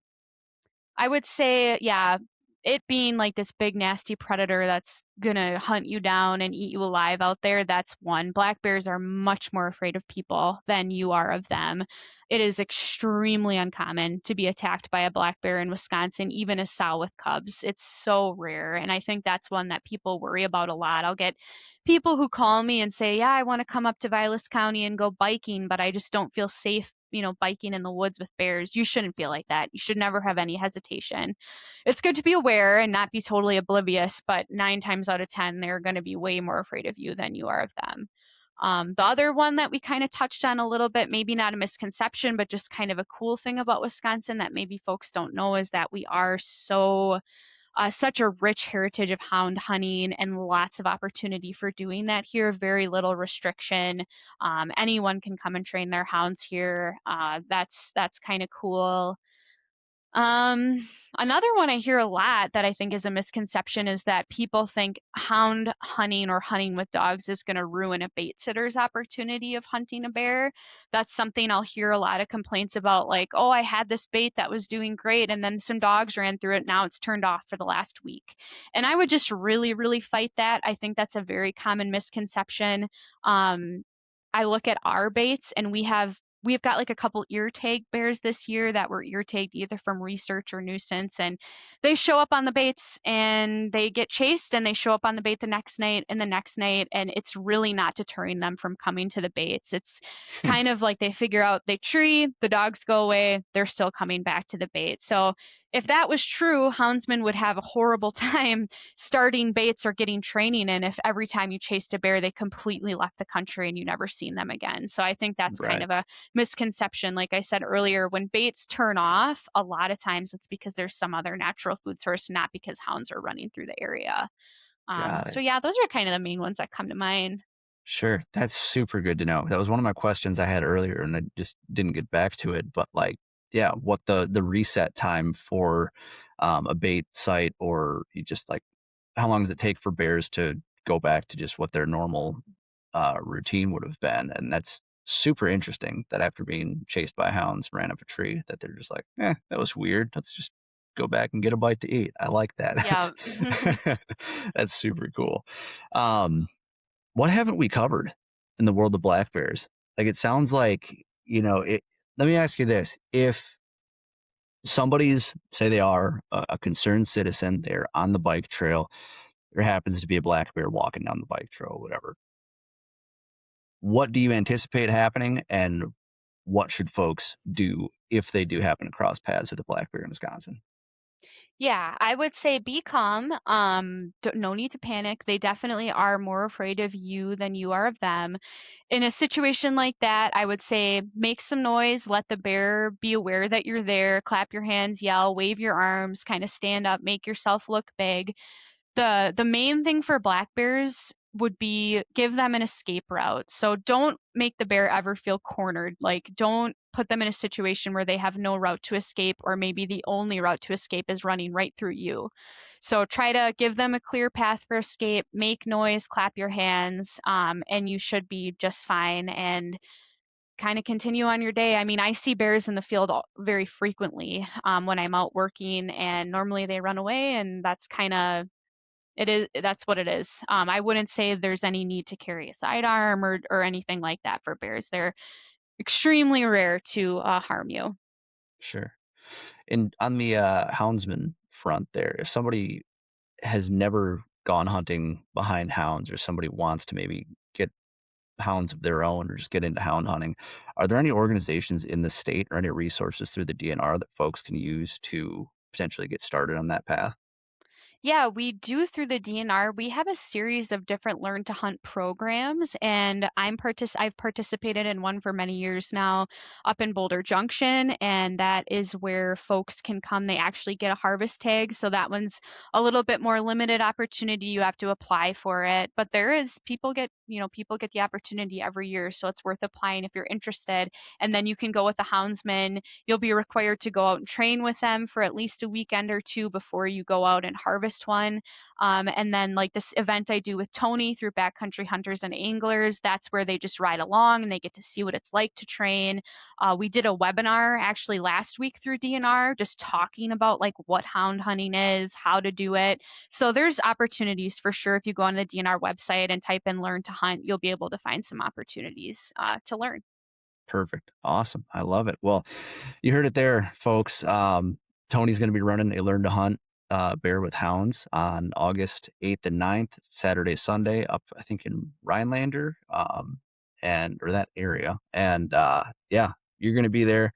I would say, yeah, it being like this big nasty predator that's gonna hunt you down and eat you alive out there, that's one. Black bears are much more afraid of people than you are of them. It is extremely uncommon to be attacked by a black bear in Wisconsin, even a sow with cubs. It's so rare. And I think that's one that people worry about a lot. I'll get people who call me and say, yeah, I want to come up to Vilas County and go biking, but I just don't feel safe, biking in the woods with bears. You shouldn't feel like that. You should never have any hesitation. It's good to be aware and not be totally oblivious, but 9 times out of 10, they're going to be way more afraid of you than you are of them. The other one that we kind of touched on a little bit, maybe not a misconception, but just kind of a cool thing about Wisconsin that maybe folks don't know is that we are so such a rich heritage of hound hunting and lots of opportunity for doing that here. Very little restriction. Anyone can come and train their hounds here. That's kind of cool. Um, Another one I hear a lot that I think is a misconception is that people think hound hunting or hunting with dogs is going to ruin a bait sitter's opportunity of hunting a bear. That's something I'll hear a lot of complaints about, like, oh, I had this bait that was doing great, and then some dogs ran through it. Now it's turned off for the last week. And I would just really, really fight that. I think that's a very common misconception. Um, I look at our baits and we've got like a couple ear tag bears this year that were ear tagged either from research or nuisance, and they show up on the baits and they get chased and they show up on the bait the next night and the next night, and it's really not deterring them from coming to the baits. It's kind of like they figure out they tree, the dogs go away, they're still coming back to the bait. So if that was true, houndsmen would have a horrible time starting baits or getting training in if every time you chased a bear they completely left the country and you never seen them again. So I think that's kind Right. of a misconception. Like I said earlier, when baits turn off, a lot of times it's because there's some other natural food source, not because hounds are running through the area. Got So it. yeah, those are kind of the main ones that come to mind. Sure. That's super good to know. That was one of my questions I had earlier and I just didn't get back to it. But like, yeah, what the reset time for a bait site or you just like how long does it take for bears to go back to just what their normal routine would have been? And that's super interesting that after being chased by hounds, ran up a tree, that they're just like, that was weird. Let's just go back and get a bite to eat. I like that. Yeah. That's super cool. Um, what haven't we covered in the world of black bears? Like, it sounds like, let me ask you this. If somebody's, say they are a concerned citizen, they're on the bike trail, there happens to be a black bear walking down the bike trail, whatever. What do you anticipate happening, and what should folks do if they do happen to cross paths with a black bear in Wisconsin? Yeah, I would say be calm. No need to panic. They definitely are more afraid of you than you are of them. In a situation like that, I would say make some noise, let the bear be aware that you're there, clap your hands, yell, wave your arms, kind of stand up, make yourself look big. The main thing for black bears would be give them an escape route. So don't make the bear ever feel cornered. Like don't put them in a situation where they have no route to escape or maybe the only route to escape is running right through you. So try to give them a clear path for escape, make noise, clap your hands, and you should be just fine and kind of continue on your day. I mean, I see bears in the field very frequently when I'm out working, and normally they run away, and that's kind of that's what it is. I wouldn't say there's any need to carry a sidearm or anything like that for bears. They're extremely rare to harm you. Sure. And on the houndsman front there, if somebody has never gone hunting behind hounds or somebody wants to maybe get hounds of their own or just get into hound hunting, are there any organizations in the state or any resources through the DNR that folks can use to potentially get started on that path? Yeah, we do through the DNR. We have a series of different learn to hunt programs, and I've participated in one for many years now up in Boulder Junction, and that is where folks can come. They actually get a harvest tag, so that one's a little bit more limited opportunity. You have to apply for it, but there is people get the opportunity every year, so it's worth applying if you're interested. And then you can go with a houndsman. You'll be required to go out and train with them for at least a weekend or two before you go out and harvest one. And then, like this event I do with Tony through Backcountry Hunters and Anglers, that's where they just ride along and they get to see what it's like to train. We did a webinar actually last week through DNR, just talking about like what hound hunting is, how to do it. So there's opportunities for sure. If you go on the DNR website and type in learn to hunt, you'll be able to find some opportunities to learn. Perfect. Awesome. I love it. Well, you heard it there, folks. Tony's going to be running a Learn to Hunt Bear with Hounds on August 8th and 9th, Saturday, Sunday, up, I think, in Rhinelander or that area. And yeah, you're going to be there.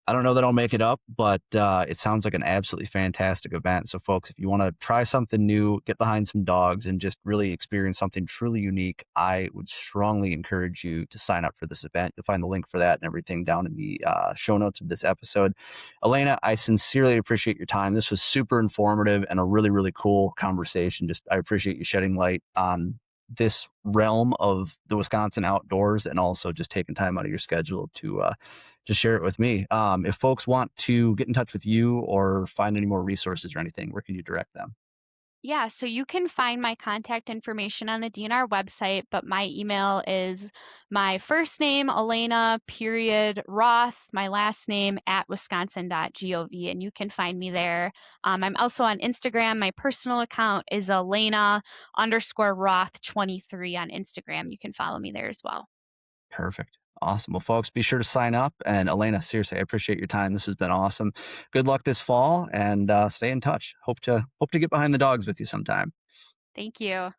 I don't know that I'll make it up, but it sounds like an absolutely fantastic event. So, folks, if you want to try something new, get behind some dogs, and just really experience something truly unique, I would strongly encourage you to sign up for this event. You'll find the link for that and everything down in the show notes of this episode. Alaina, I sincerely appreciate your time. This was super informative and a really, really cool conversation. Just, I appreciate you shedding light on this realm of the Wisconsin outdoors and also just taking time out of your schedule to just share it with me. If folks want to get in touch with you or find any more resources or anything, where can you direct them? Yeah, so you can find my contact information on the DNR website, but my email is my first name, Alaina, period, Roth, my last name at wisconsin.gov, and you can find me there. I'm also on Instagram. My personal account is Alaina underscore Roth 23 on Instagram. You can follow me there as well. Perfect. Awesome. Well, folks, be sure to sign up. And Alaina, seriously, I appreciate your time. This has been awesome. Good luck this fall and stay in touch. Hope to get behind the dogs with you sometime. Thank you.